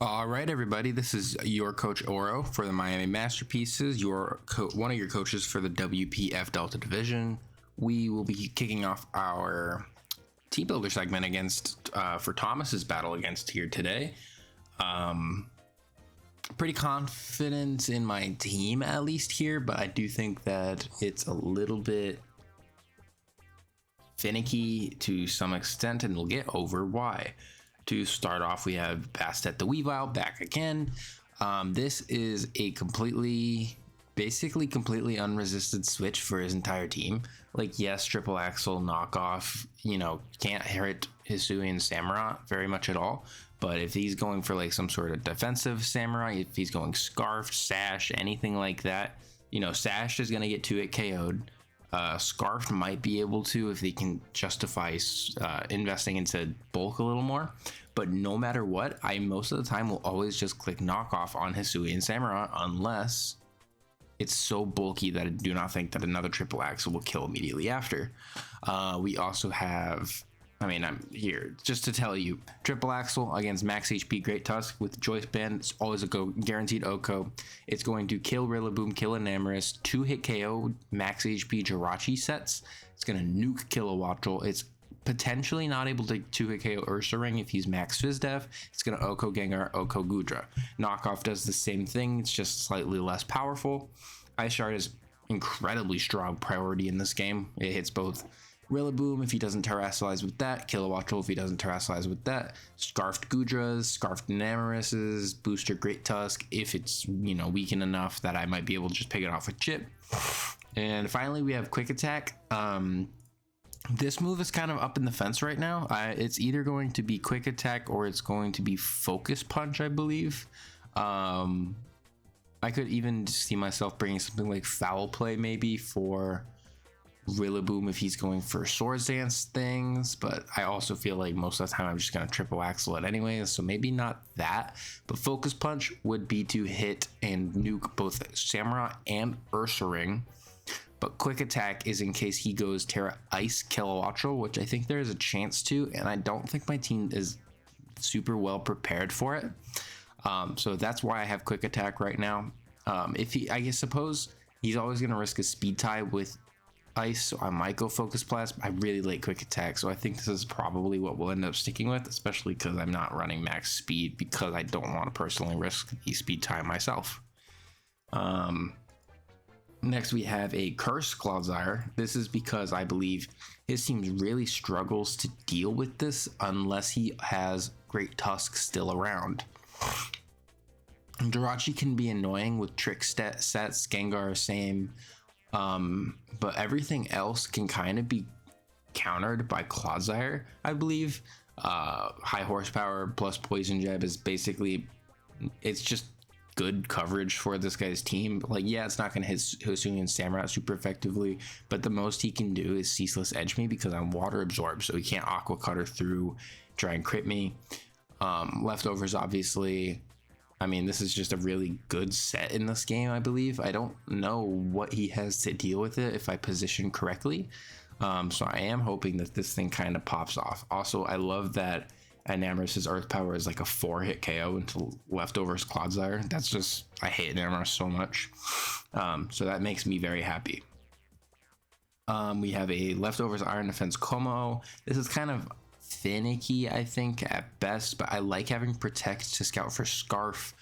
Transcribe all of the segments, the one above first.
All right, everybody. This is your coach Oro for the Miami Masterpieces. One of your coaches for the WPF Delta Division. We will be kicking off our Teabuilder segment against for Thomas's battle against here today. Pretty confident in my team at least here, but I do think that it's a little bit finicky to some extent, and we'll get over why. To start off, we have Batte the WEAVILE back again. This is a basically completely unresisted switch for his entire team. Like, yes, triple axle knockoff, can't hit Hisui and Samurai very much at all. But if he's going for like some sort of defensive Samurai, if he's going Scarfed, Sash, anything like that, Sash is going to get 2-hit KO'd. Scarfed might be able to if they can justify investing into bulk a little more, but no matter what, I most of the time will always just click knockoff on Hisui and Samurai unless it's so bulky that I do not think that another triple axle will kill immediately after. We also have, I'm here just to tell you, triple axle against max HP Great Tusk with Joist Band. It's always a guaranteed OHKO. It's going to kill Rillaboom, kill Enamorus, 2-hit KO max HP Jirachi sets. It's going to nuke Kilowattrel. It's potentially not able to 2-hit KO Ursaring if he's max FizzDef. It's going to OHKO Gengar, OHKO Gudra. Knockoff does the same thing. It's just slightly less powerful. Ice Shard is incredibly strong priority in this game. It hits both Rillaboom if he doesn't Terrasilize with that, Kilowattrel if he doesn't Terrasilize with that, Scarfed Gudras, Scarfed Enamoruses, Booster Great Tusk if it's, weakened enough that I might be able to just pick it off with Chip. And finally, we have Quick Attack. This move is kind of up in the fence right now. It's either going to be Quick Attack or it's going to be Focus Punch, I believe. I could even see myself bringing something like Foul Play maybe for Rillaboom if he's going for Swords Dance things, but I also feel like most of the time I'm just going to triple axle it anyways, so maybe not that. But Focus Punch would be to hit and nuke both Samurai and Ursaring, but Quick Attack is in case he goes Terra Ice Kilowattrel, which I think there is a chance to, and I don't think my team is super well prepared for it. So that's why I have Quick Attack right now. I suppose he's always going to risk a Speed Tie with Ice, so I might go Focus Blast. I really like Quick Attack, so I think this is probably what we'll end up sticking with, especially because I'm not running max speed because I don't want to personally risk the Speed Tie myself. Next, we have a Curse Clodsire. This is because I believe his team really struggles to deal with this unless he has Great Tusk still around. Jirachi can be annoying with trick sets, Gengar same, but everything else can kind of be countered by Clodsire, I believe. High horsepower plus Poison Jab is basically, it's just good coverage for this guy's team. Like, yeah, it's not going to hit Hisui and Samurai super effectively, but the most he can do is Ceaseless Edge me because I'm water absorbed, so he can't Aqua Cutter through, try and crit me. Leftovers, obviously. This is just a really good set in this game, I believe. I don't know what he has to deal with it if I position correctly. So I am hoping that this thing kind of pops off. Also, I love that Enamorus' Earth Power is like a 4-hit KO into Leftovers Clodsire. That's just, I hate Enamorus so much. So that makes me very happy. We have a Leftovers Iron Defense Como. This is kind of finicky, I think, at best, but I like having Protect to scout for Scarf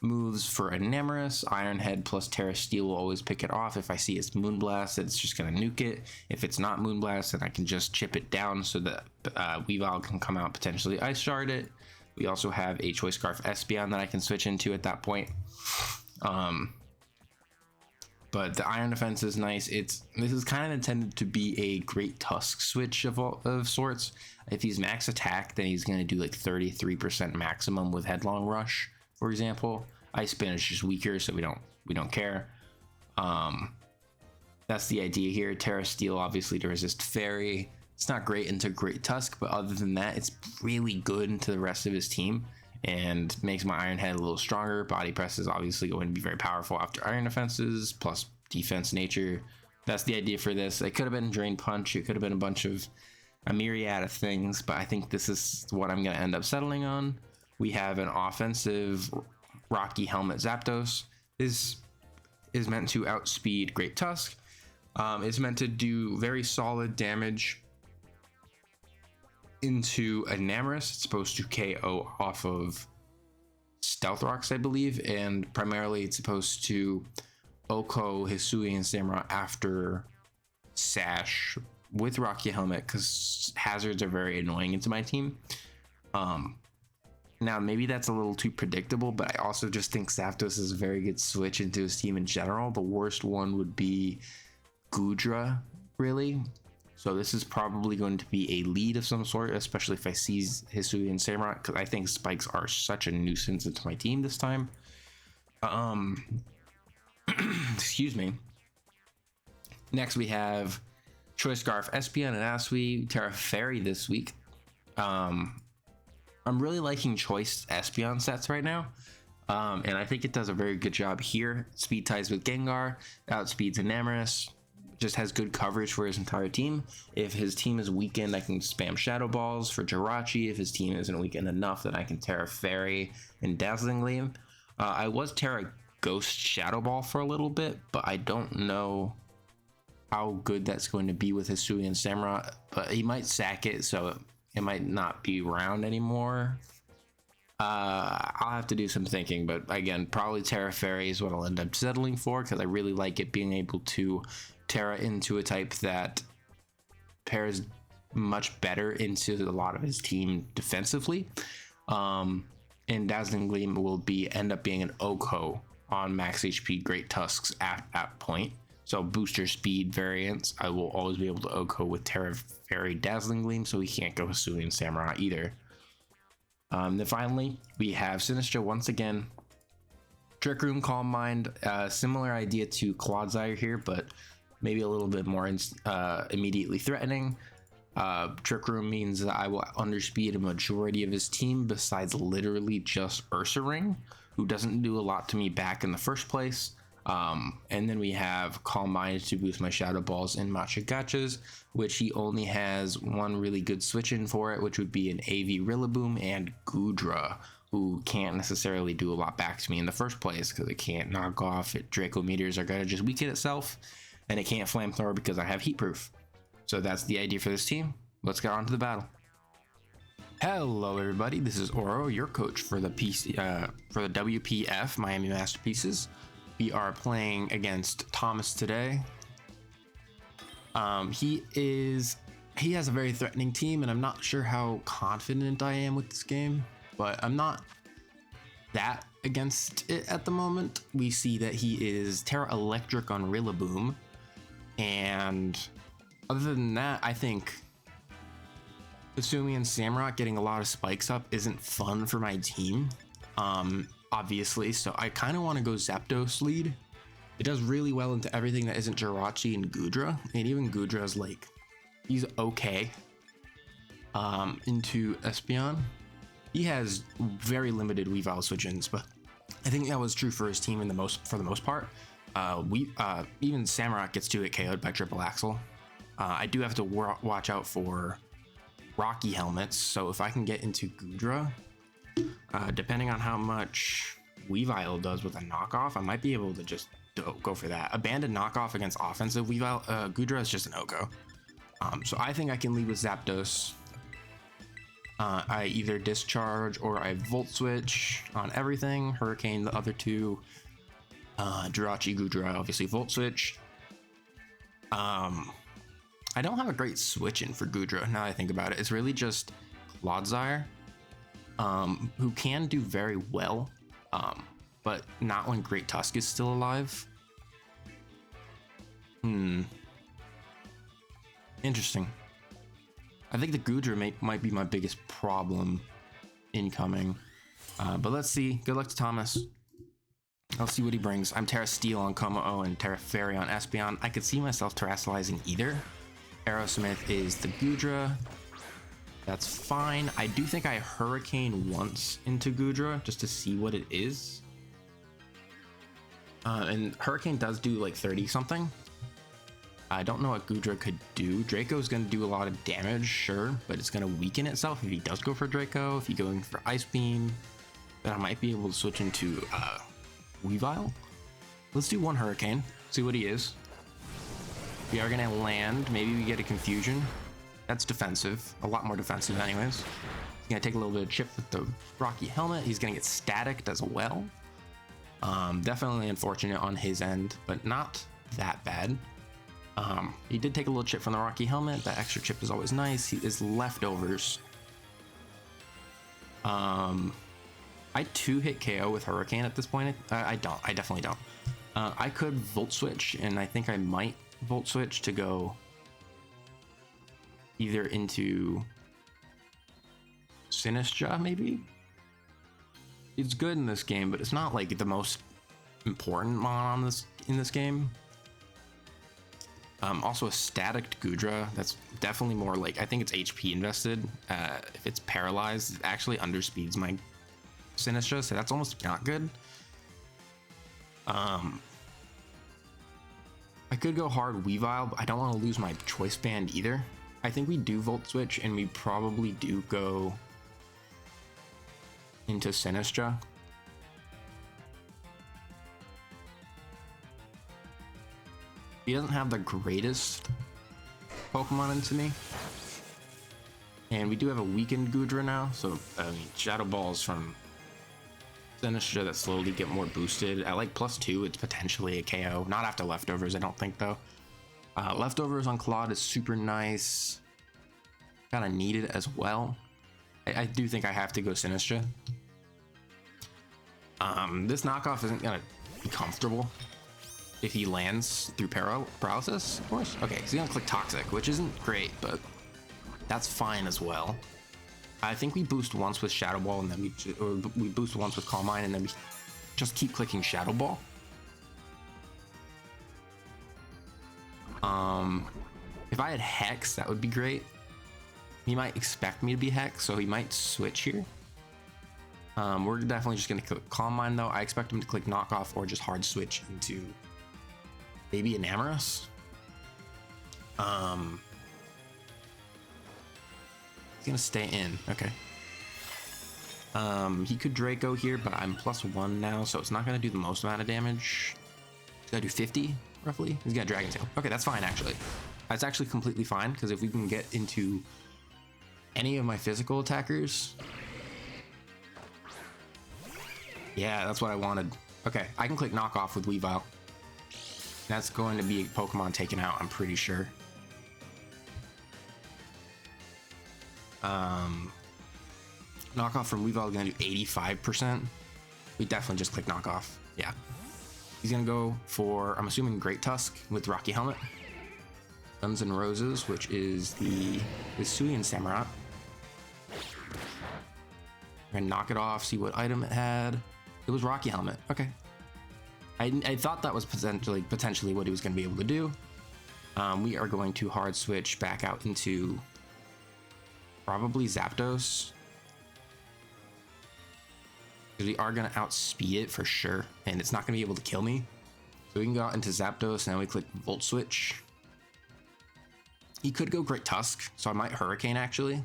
moves for Enamorus. Iron Head plus Terra Steel will always pick it off. If I see it's Moonblast, it's just going to nuke it. If it's not Moonblast, then I can just chip it down so that Weavile can come out, potentially Ice Shard it. We also have a Choice Scarf Espeon that I can switch into at that point. But the Iron Defense is nice. This is kind of intended to be a Great Tusk switch of sorts. If he's max attack, then he's going to do like 33% maximum with Headlong Rush, for example. Ice Spin is just weaker, so we don't care. That's the idea here. Terra Steel, obviously, to resist Fairy. It's not great into Great Tusk, but other than that, it's really good into the rest of his team and makes my Iron Head a little stronger. Body Press is obviously going to be very powerful after Iron Defenses, plus Defense Nature. That's the idea for this. It could have been Drain Punch. It could have been a myriad of things, but I think this is what I'm going to end up settling on. We have an offensive Rocky Helmet Zapdos. Is meant to outspeed Great Tusk. It's meant to do very solid damage into Enamorus. It's supposed to KO off of Stealth Rocks, I believe, and primarily it's supposed to Oko Hisui and Samurott after Sash with Rocky Helmet, because hazards are very annoying into my team. Now maybe that's a little too predictable, but I also just think Zapdos is a very good switch into his team in general. The worst one would be Goodra, really. So this is probably going to be a lead of some sort, especially if I see Hisui and Samurott, because I think spikes are such a nuisance into my team this time. Excuse me. Next we have Choice Scarf, Espeon, and Asui, Terra Fairy this week. I'm really liking Choice Espeon sets right now. And I think it does a very good job here. Speed ties with Gengar, outspeeds Enamorus, just has good coverage for his entire team. If his team is weakened, I can spam Shadow Balls for Jirachi. If his team isn't weakened enough, then I can Terra Fairy and Dazzling Gleam. I was Terra Ghost Shadow Ball for a little bit, but I don't know how good that's going to be with Hisui and Samurott. But he might sack it, so it might not be around anymore. I'll have to do some thinking, but again, probably Terra Fairy is what I'll end up settling for, because I really like it being able to Terra into a type that pairs much better into a lot of his team defensively. And Dazzling Gleam will end up being an Oko on max HP Great Tusks at that point. So booster speed variants, I will always be able to Oko with Terra Fairy Dazzling Gleam, so we can't go Hisui and Samurott either. Then finally, we have Sinistcha once again. Trick Room, Calm Mind, similar idea to Clodsire here, but maybe a little bit more immediately threatening. Trick Room means that I will underspeed a majority of his team besides literally just Ursaring, who doesn't do a lot to me back in the first place. And then we have Calm Mind to boost my Shadow Balls and Matcha Gachas, which he only has one really good switch in for it, which would be an AV Rillaboom and Goodra, who can't necessarily do a lot back to me in the first place because it can't knock off it. Draco Meteors are going to just weaken itself, and it can't Flamethrower because I have Heat Proof. So that's the idea for this team. Let's get on to the battle. Hello everybody, this is Oro, your coach for the WPF Miami Masterpieces. We are playing against Thomas today. He has a very threatening team, and I'm not sure how confident I am with this game, but I'm not that against it at the moment. We see that he is Terra Electric on Rillaboom, and other than that, I think Hisui and Samurott getting a lot of spikes up isn't fun for my team. Obviously, so I kind of want to go Zapdos lead. It does really well into everything that isn't Jirachi and Goodra, and even Goodra's like, he's okay. Into Espeon, he has very limited Weavile switch-ins, but I think that was true for his team for the most part. Even Samurott gets to get KO'd by Triple Axle. I do have to watch out for Rocky Helmets, so if I can get into Goodra, depending on how much Weavile does with a knockoff, I might be able to just go for that. A banded knockoff against offensive Weavile, Goodra is just an Oko. So I think I can lead with Zapdos. I either discharge or I Volt Switch on everything. Hurricane the other two. Jirachi, Goodra, obviously Volt Switch. I don't have a great switch in for Goodra now that I think about it. It's really just Clodsire, who can do very well, but not when Great Tusk is still alive. Interesting. I think the Goodra might be my biggest problem incoming, but let's see. Good luck to Thomas. I'll see what he brings. I'm Terra Steel on Como and Terra Fairy on Espeon. I could see myself terrestrializing either. Aerosmith is the Goodra. That's fine. I do think I Hurricane once into Goodra just to see what it is. And Hurricane does do like 30 something. I don't know what Gudra could do. Draco's going to do a lot of damage, sure, but it's going to weaken itself if he does go for Draco. If he's going for Ice Beam, then I might be able to switch into Weavile. Let's do one Hurricane, see what he is. We are going to land. Maybe we get a Confusion. That's defensive, a lot more defensive anyways. He's going to take a little bit of chip with the Rocky Helmet. He's going to get staticked as well. Definitely unfortunate on his end, but not that bad. He did take a little chip from the Rocky Helmet. That extra chip is always nice. His leftovers. I 2-hit KO with Hurricane at this point. I don't. I definitely don't. I could Volt Switch, and I think I might Volt Switch to go either into Sinistra, maybe? It's good in this game, but it's not like the most important mon on in this game. Also a static Gudra, that's definitely more like, I think it's HP invested. If it's paralyzed, it actually underspeeds my Sinistra, so that's almost not good. I could go hard Weavile, but I don't want to lose my choice band either. I think we do Volt Switch, and we probably do go into Sinistra. He doesn't have the greatest Pokemon into me. And we do have a weakened Gudra now, so I mean, Shadow Balls from Sinistra that slowly get more boosted. At like +2, it's potentially a KO. Not after leftovers, I don't think though. Leftovers on Claude is super nice. Kind of needed as well. I do think I have to go Sinistra. This knockoff isn't gonna be comfortable if he lands through paralysis, of course. Okay, so he's gonna click Toxic, which isn't great, but that's fine as well. I think we boost once with Shadow Ball, and then we boost once with Calm Mind, and then we just keep clicking Shadow Ball. If I had Hex, that would be great. He might expect me to be Hex, so he might switch here. We're definitely just gonna click Calm Mind though. I expect him to click Knockoff or just hard switch into maybe an Amorous. He's gonna stay in. Okay. He could Draco here, but I'm +1 now, so it's not gonna do the most amount of damage. He's gonna do 50 roughly. He's got Dragon Tail. Okay, that's fine actually. That's actually completely fine, because if we can get into any of my physical attackers, yeah, that's what I wanted. Okay, I can click Knockoff with Weavile. That's going to be a Pokemon taken out, I'm pretty sure. Knockoff from Weavile is going to do 85%. We definitely just click Knockoff. Yeah. He's going to go for, I'm assuming, Great Tusk with Rocky Helmet. Guns and Roses, which is the Hisuian Samurott. We're gonna knock it off, see what item it had. It was Rocky Helmet. Okay. I thought that was potentially what he was going to be able to do. We are going to hard switch back out into probably Zapdos, because we are going to outspeed it for sure, and it's not going to be able to kill me. So we can go out into Zapdos, and then we click Volt Switch. He could go Great Tusk, so I might Hurricane actually.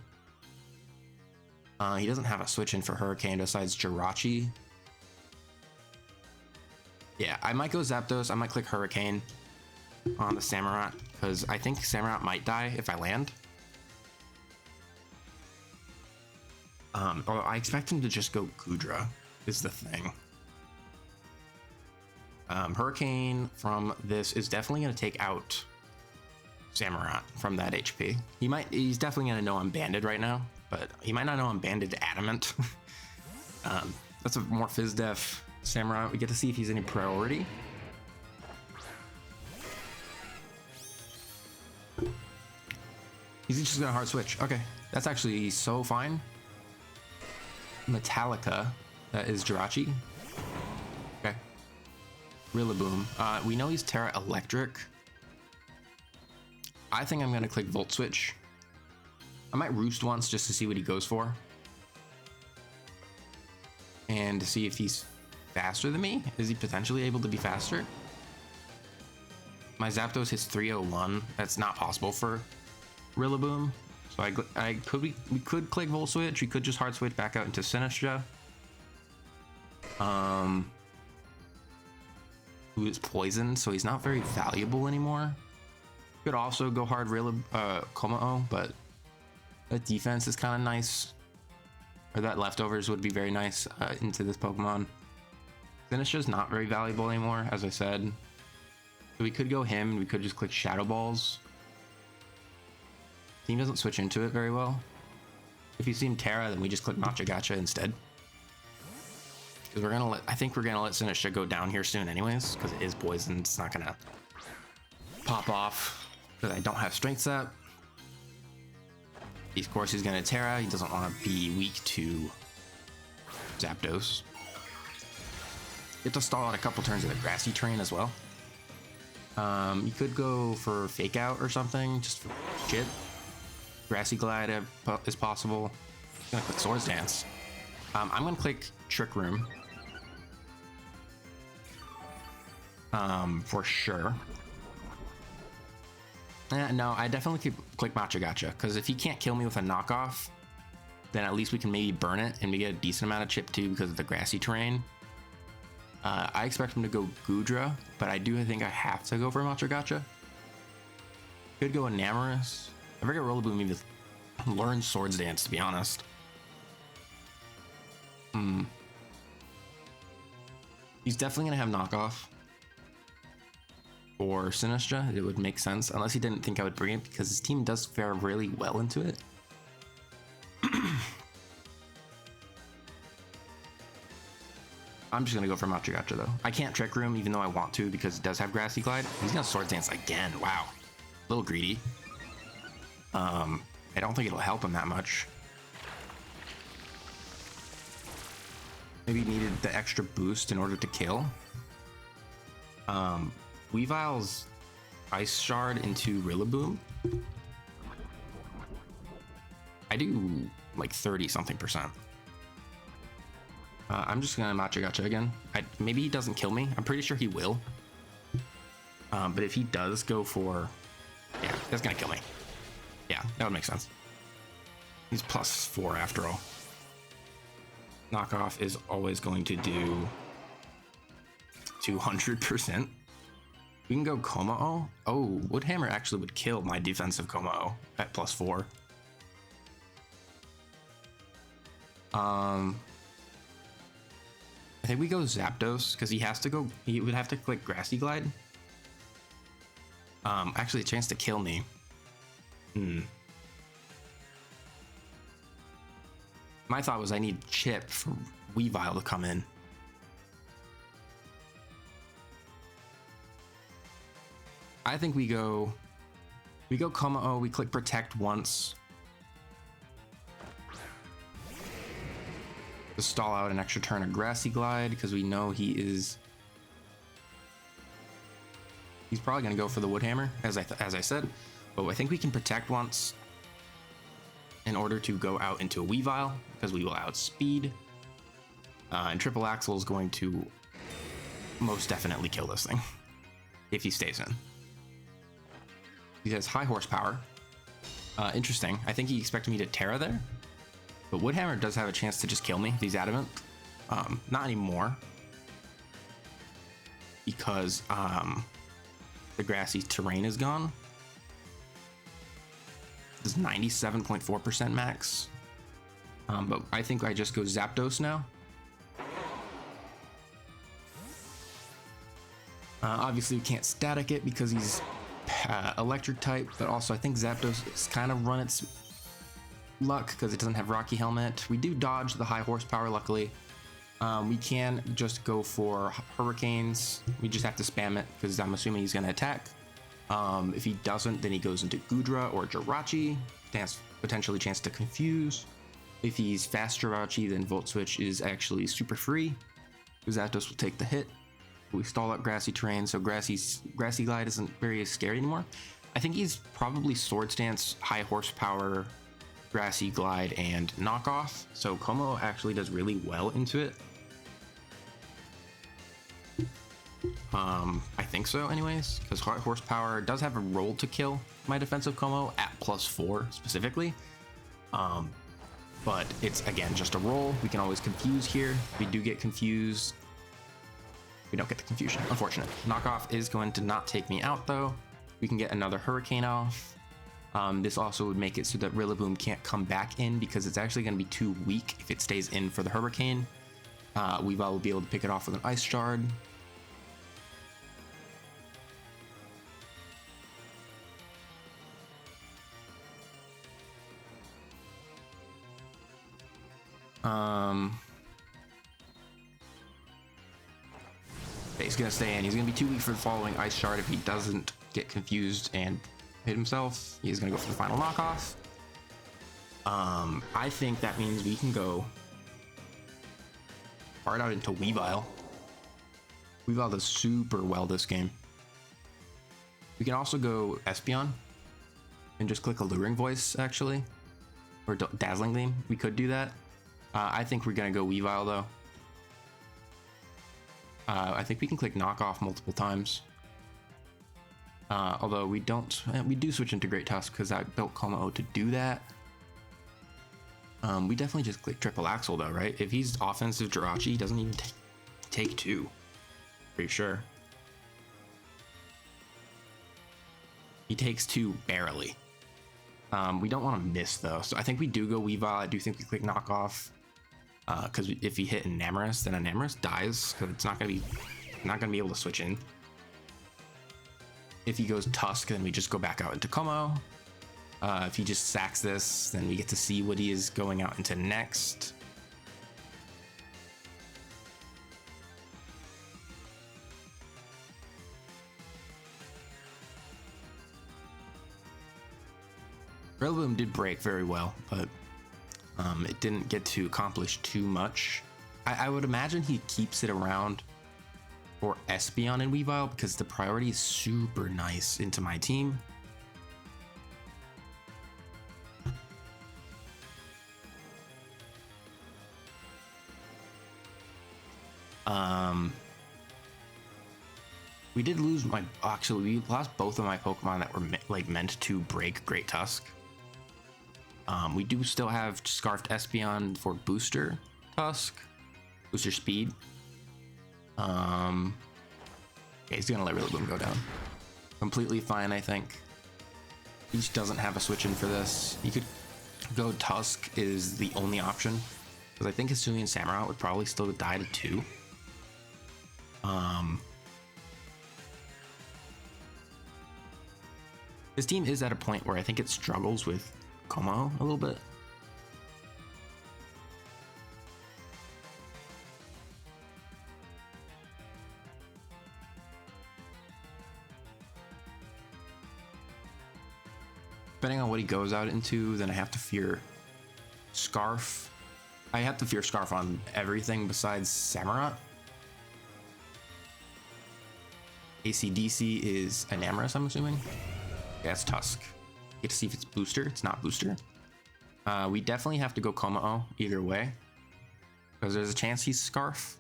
He doesn't have a switch in for Hurricane besides Jirachi. Yeah, I might go Zapdos. I might click Hurricane on the Samurott, because I think Samurott might die if I land. Or I expect him to just go Gudra, is the thing. Hurricane from this is definitely going to take out Samurott from that HP. He's definitely going to know I'm banded right now, but he might not know I'm banded to Adamant. That's a more Phys Def Samurott. We get to see if he's any priority. He's just gonna hard switch. Okay, that's actually so fine. Metallica, that is Jirachi. Okay. Rillaboom. We know he's Terra Electric. I think I'm gonna click Volt Switch. I might Roost once just to see what he goes for. And to see if he's faster than me. Is he potentially able to be faster? my Zapdos hits 301. That's not possible for Rillaboom. So we could click Volt Switch. We could just Hard Switch back out into Sinistcha. Who is poisoned, so he's not very valuable anymore. Could also go hard Komao, but that defense is kind of nice. Or that leftovers would be very nice into this Pokemon. Sinistcha's not very valuable anymore, as I said. So we could go him, and we could just click Shadow Balls. Team doesn't switch into it very well. If you see him Terra, then we just click Machagacha instead. Because I think we're gonna let Sinistcha go down here soon anyways, because it is poisoned. It's not gonna pop off, because I don't have Strength Set. Of course, he's gonna Terra. He doesn't want to be weak to Zapdos. You have to stall out a couple turns of the grassy terrain as well. You could go for Fake Out or something, just for shit. Grassy Glide is possible. I'm gonna click Swords Dance. I'm gonna click Trick Room. For sure. No, I definitely could click Machagacha, because if he can't kill me with a knockoff, then at least we can maybe burn it and we get a decent amount of chip too because of the grassy terrain. I expect him to go Goodra, but I do think I have to go for Machagacha. Could go Enamorous. I forget Rillaboom even learned Swords Dance, to be honest. He's definitely gonna have knockoff. For Sinistcha, it would make sense, unless he didn't think I would bring it, because his team does fare really well into it. I'm just gonna go for Machagacha though. I can't Trick Room even though I want to, because it does have Grassy Glide. He's gonna Swords Dance again. Wow, a little greedy. I don't think it'll help him that much. Maybe needed the extra boost in order to kill. Weavile's Ice Shard into Rillaboom. I do like 30 something %. I'm just gonna Machagacha again. Maybe he doesn't kill me. I'm pretty sure he will. But if he does go for, yeah, that's gonna kill me. Yeah, that would make sense. He's +4 after all. Knockoff is always going to do 200%. We can go Komao. Oh, Woodhammer actually would kill my defensive Komao at +4. I think we go Zapdos, because he has to go, he would have to click Grassy Glide. Actually a chance to kill me. My thought was I need Chip for Weavile to come in. I think we go Komao, we click Protect once. To stall out an extra turn of Grassy Glide, because we know he's probably gonna go for the Woodhammer, as I said, but I think we can Protect once in order to go out into a Weavile, because we will outspeed. And Triple Axle is going to most definitely kill this thing if he stays in. He has high horsepower. Interesting. I think he expected me to Terra there, but Woodhammer does have a chance to just kill me if he's adamant. Not anymore, because the grassy terrain is gone. This is 97.4% max. But I think I just go Zapdos now. Obviously we can't static it because he's electric type, but also I think Zapdos is kind of run its luck because it doesn't have Rocky Helmet. We do dodge the high horsepower, luckily. We can just go for Hurricanes. We just have to spam it because I'm assuming he's going to attack. If he doesn't, then he goes into Goodra or Jirachi. That's potentially chance to confuse. If he's fast Jirachi, then Volt Switch is actually super free. Zapdos will take the hit. We stall out grassy terrain, so Grassy Glide isn't very scary anymore. I think he's probably Swords Dance, high horsepower, Grassy Glide, and knockoff. So Komao actually does really well into it. I think so anyways, because horsepower does have a roll to kill my defensive Como at +4 specifically. But it's, again, just a roll. We can always confuse here. If we do get confused, we don't get the confusion. Unfortunate. Knockoff is going to not take me out, though. We can get another Hurricane off. This also would make it so that Rillaboom can't come back in because it's actually going to be too weak if it stays in for the Hurricane. Weavile will be able to pick it off with an Ice Shard. Okay, he's gonna stay in. He's gonna be too weak for the following Ice Shard if he doesn't get confused and hit himself. He's gonna go for the final knockoff. I think that means we can go hard out into Weavile. Weavile does super well this game. We can also go Espeon and just click Alluring Voice, actually, or Dazzling Gleam. We could do that. I think we're gonna go Weavile though. I think we can click Knockoff multiple times. Although we don't, we do switch into Great Tusk because I built Como to do that. We definitely just click Triple Axle though, right? If he's offensive Jirachi, he doesn't even take 2. Pretty sure. He takes 2 barely. We don't want to miss though, so I think we do go Weavile. I do think we click Knockoff. Because if he hit Enamorus, then Enamorus dies because it's not gonna be able to switch in. If he goes Tusk, then we just go back out into Como. If he just sacks this, then we get to see what he is going out into next. Rillaboom did break very well, but it didn't get to accomplish too much. I would imagine he keeps it around for Espeon and Weavile because the priority is super nice into my team. We did lose we lost both of my Pokemon that were meant to break Great Tusk. We do still have Scarfed Espeon for booster Tusk, booster speed. Okay, he's gonna let Rillaboom go down. Completely fine, I think. He just doesn't have a switch in for this. He could go Tusk is the only option, because I think Hisuian Samurott would probably still die to 2. His team is at a point where I think it struggles with Como a little bit. Depending on what he goes out into, then I have to fear Scarf. I have to fear Scarf on everything besides Samurott. ACDC is Enamorus, I'm assuming. Yeah, it's Tusk. Get to see if it's booster. It's not booster. We definitely have to go Como either way, because there's a chance he's Scarf.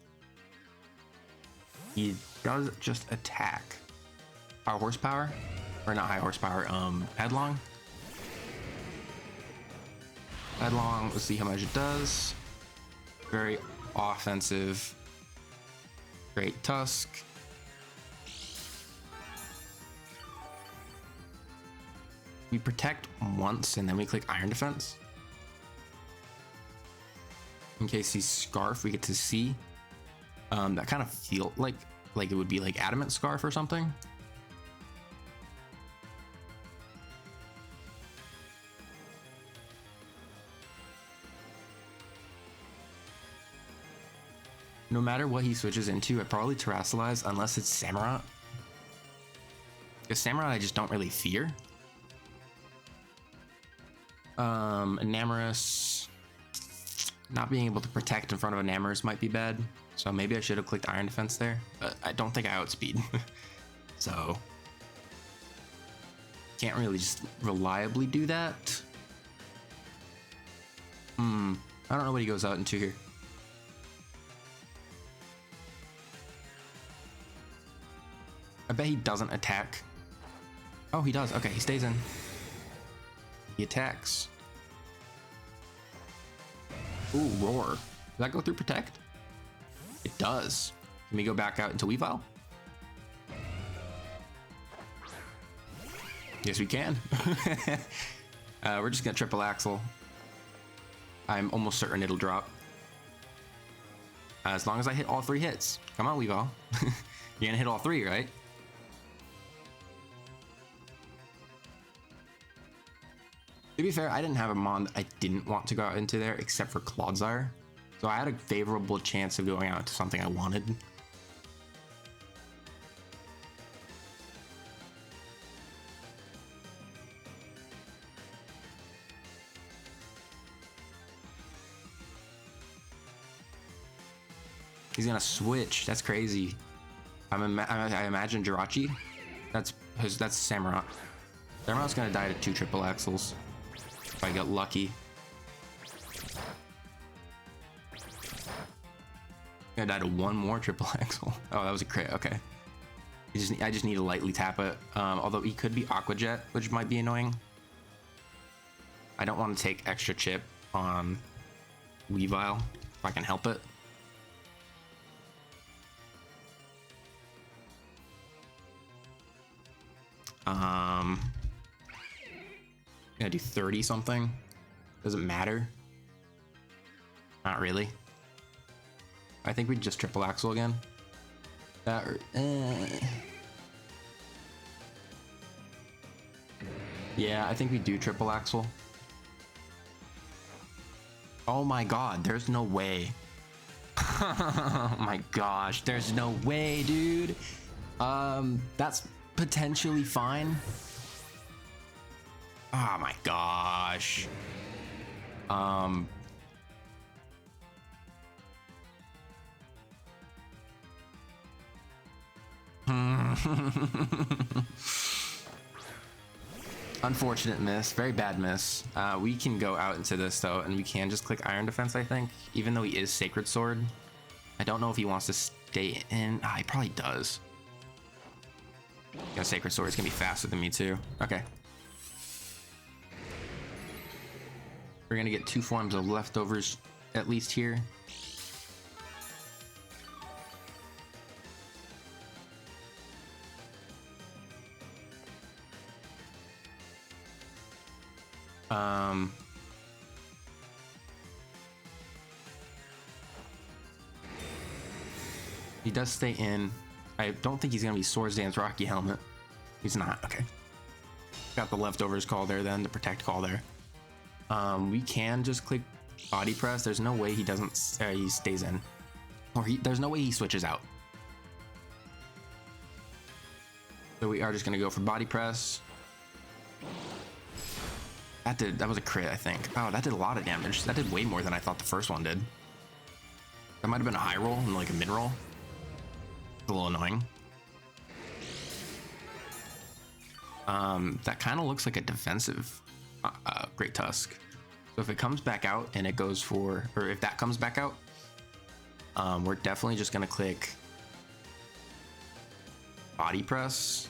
He does just attack. High horsepower, or not high horsepower. Headlong. Headlong. Let's see how much it does. Very offensive. Great Tusk. We protect once and then we click Iron Defense. In case he's Scarf, we get to see. That kind of feel like it would be like Adamant Scarf or something. No matter what he switches into, I probably Terrasilize unless it's Samurott. Because Samurott I just don't really fear. Enamorus, not being able to protect in front of Enamorus might be bad, so maybe I should have clicked Iron Defense there, but I don't think I outspeed. So can't really just reliably do that. I don't know what he goes out into here. I bet he doesn't attack. Oh, he does. Okay, he stays in. He attacks. Ooh, roar. Does that go through protect? It does. Can we go back out into Weavile? Yes, we can. We're just gonna triple axle. I'm almost certain it'll drop. As long as I hit all 3 hits. Come on, Weavile. You're gonna hit all 3, right? To be fair, I didn't have a mon I didn't want to go out into there except for Clodsire. So I had a favorable chance of going out into something I wanted. He's gonna switch. That's crazy. I imagine Jirachi. That's Samurott. Samurott's gonna die to 2 triple axles. If I get lucky. Gonna die to 1 more triple axle. Oh, that was a crit. Okay. I just need to lightly tap it. Although he could be Aqua Jet, which might be annoying. I don't want to take extra chip on Weavile if I can help it. Gonna do 30 something. Does it matter? Not really. I think we just triple axle again. That or, yeah, I think we do triple axle. Oh my god, there's no way. Oh my gosh, there's no way, dude. That's potentially fine. Oh my gosh. Unfortunate miss, very bad miss. We can go out into this though, and we can just click Iron Defense, I think, even though he is Sacred Sword. I don't know if he wants to stay in. He probably does. Yeah, Sacred Sword is gonna be faster than me too. Okay. We're gonna get 2 forms of leftovers at least here. He does stay in. I don't think he's gonna be Swords Dance Rocky Helmet. He's not. Okay. Got the leftovers call there then, the protect call there. We can just click body press. There's no way he doesn't. He stays in, or there's no way he switches out. So we are just gonna go for body press. That was a crit, I think. Oh, that did a lot of damage. That did way more than I thought the first one did. That might have been a high roll and like a mid roll. A little annoying. That kind of looks like a defensive Great Tusk. So if it comes back out and it goes for, or if that comes back out, we're definitely just gonna click body press.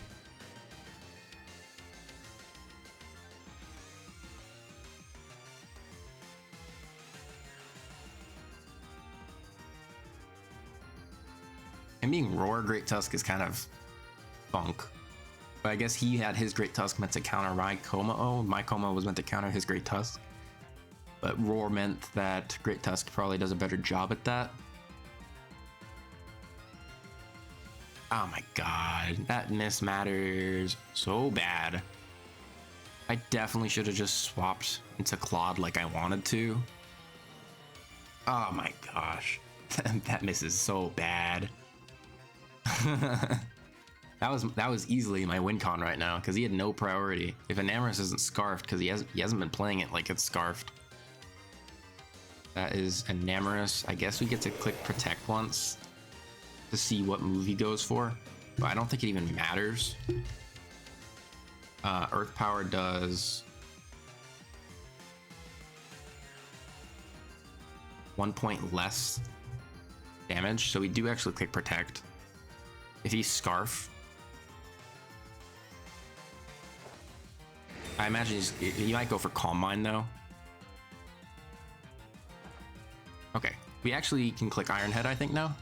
And being Roar Great Tusk is kind of funk. But I guess he had his Great Tusk meant to counter my Coma. Oh, my Coma was meant to counter his Great Tusk. But Roar meant that Great Tusk probably does a better job at that. Oh my god, that miss matters so bad. I definitely should have just swapped into Claude like I wanted to. Oh my gosh, that miss is so bad. That was easily my win con right now because he had no priority. If Enamorous isn't scarfed, because he hasn't been playing it like it's scarfed. That is Enamorous. I guess we get to click protect once to see what move he goes for, but I don't think it even matters. Earth Power does 1 point less damage, so we do actually click protect. If he's Scarf, I imagine you might go for Calm Mind though. Okay, we actually can click Iron Head, I think now.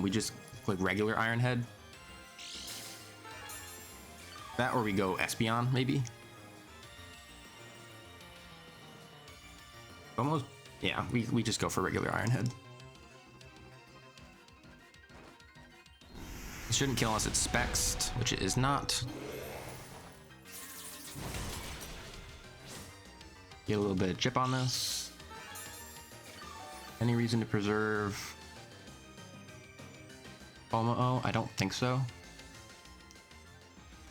We just click regular Iron Head. That, or we go Espeon maybe. Almost, yeah, we just go for regular Iron Head. It shouldn't kill unless it's Spexed, which it is not. Get a little bit of chip on this. Any reason to preserve Omo-O? I don't think so.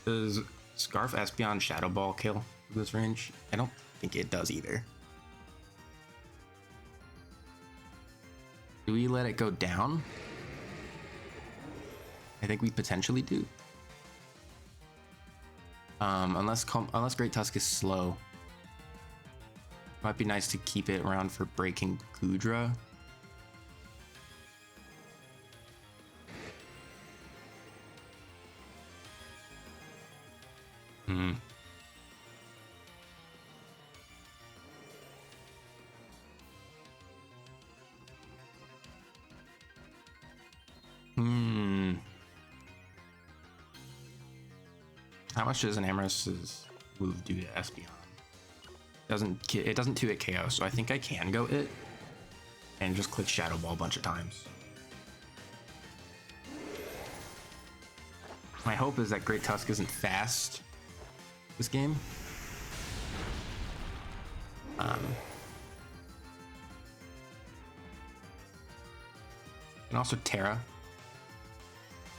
Does Scarf Espeon Shadow Ball kill this range? I don't think it does either. Do we let it go down? I think we potentially do. Unless Great Tusk is slow. Might be nice to keep it around for breaking Goodra. How much does an Amorous' move do to Espeon? It doesn't 2-hit KO, so I think I can go it and just click Shadow Ball a bunch of times. My hope is that Great Tusk isn't fast this game. And also Terra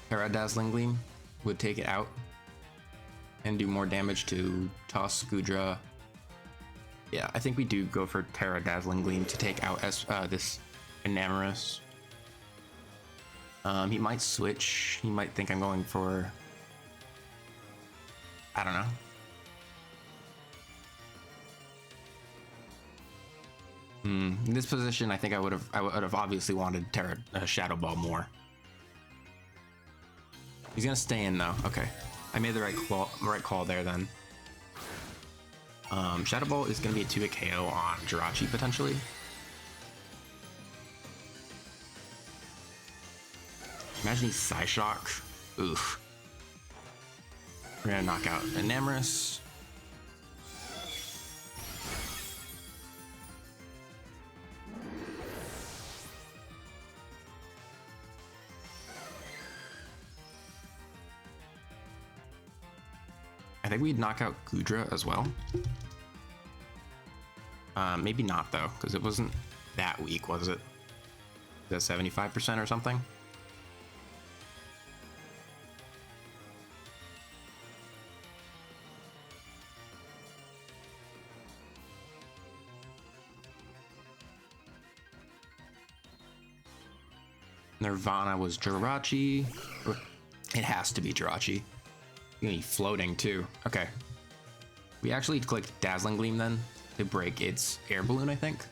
Dazzling Gleam would take it out and do more damage to Tusk, Goodra. Yeah, I think we do go for Terra Dazzling Gleam to take out this Enamorous. He might switch. He might think I'm going for, I don't know. In this position, I think I would have obviously wanted Terra Shadow Ball more. He's gonna stay in though. Okay, I made the right call there then. Shadow Ball is gonna be a 2-hit KO on Jirachi potentially. Imagine he's Psyshock. Oof. We're gonna knock out Enamorous. I think we'd knock out Goodra as well. Maybe not though, because it wasn't that weak, was it? Is that 75% or something? Nirvana was Jirachi. It has to be Jirachi. You're gonna be floating too. Okay. We actually clicked Dazzling Gleam then to break its air balloon, I think.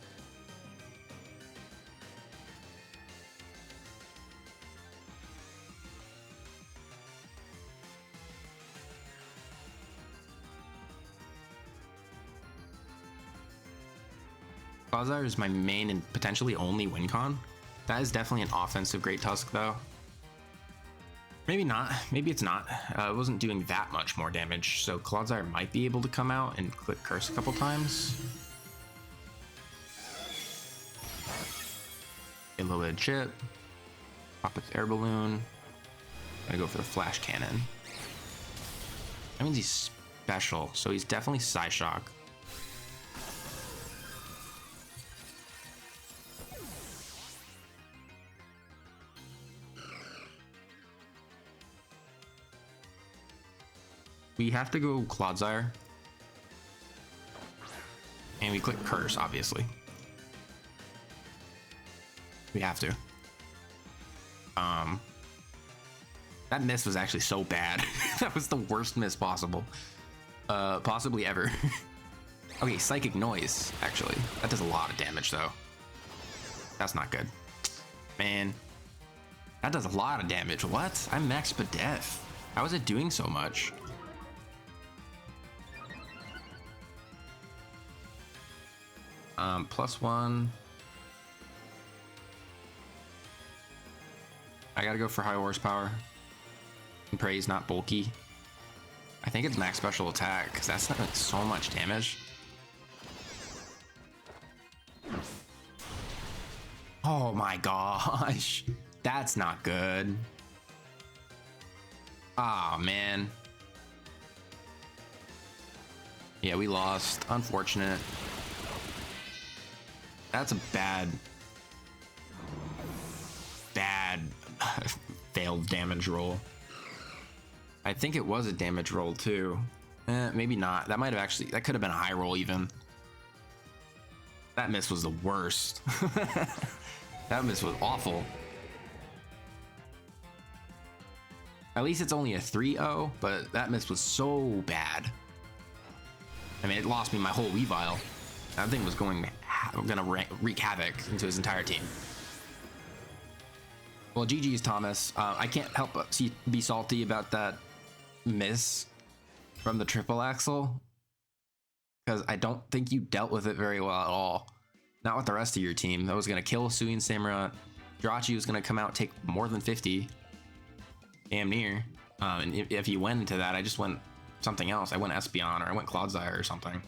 Quasar is my main and potentially only win con. That is definitely an offensive Great Tusk though. Maybe not. Maybe it's not. It wasn't doing that much more damage, so Clodsire might be able to come out and click Curse a couple times. Get a little bit of chip. Pop its air balloon. Gonna go for the Flash Cannon. That means he's special, so he's definitely Psyshock. We have to go Clodsire. And we click Curse, obviously. We have to. That miss was actually so bad. That was the worst miss possible. Possibly ever. Okay, Psychic Noise, actually. That does a lot of damage, though. That's not good. Man. That does a lot of damage. What? I'm max Batte. How is it doing so much? +1. I gotta go for high horsepower. And pray he's not bulky. I think it's max special attack because that's not like so much damage. Oh my gosh, that's not good. Ah, man. Yeah, we lost. Unfortunate. That's a bad failed damage roll. I think it was a damage roll too. Maybe not. That might have actually, that could have been a high roll even. That miss was the worst. That miss was awful. At least it's only a 3-0, but that miss was so bad. I mean, it lost me my whole WEAVILE. That thing was gonna wreak havoc into his entire team. Well, GG's, Thomas. I can't help but be salty about that miss from the triple axle, because I don't think you dealt with it very well at all. Not with the rest of your team. That was going to kill Sui and Samurott. Jirachi was going to come out, take more than 50. Damn near. And if you went into that, I just went something else. I went Espeon, or I went Clodsire or something.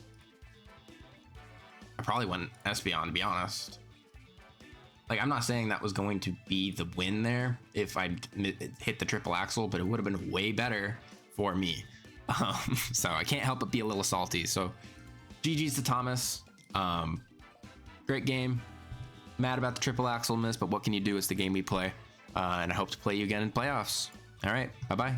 I probably went Espeon, to be honest. Like, I'm not saying that was going to be the win there if I hit the triple axle, but it would have been way better for me. So I can't help but be a little salty. So GG's to Thomas. Great game. Mad about the triple axle miss, but what can you do? It's the game we play. And I hope to play you again in playoffs. All right, bye-bye.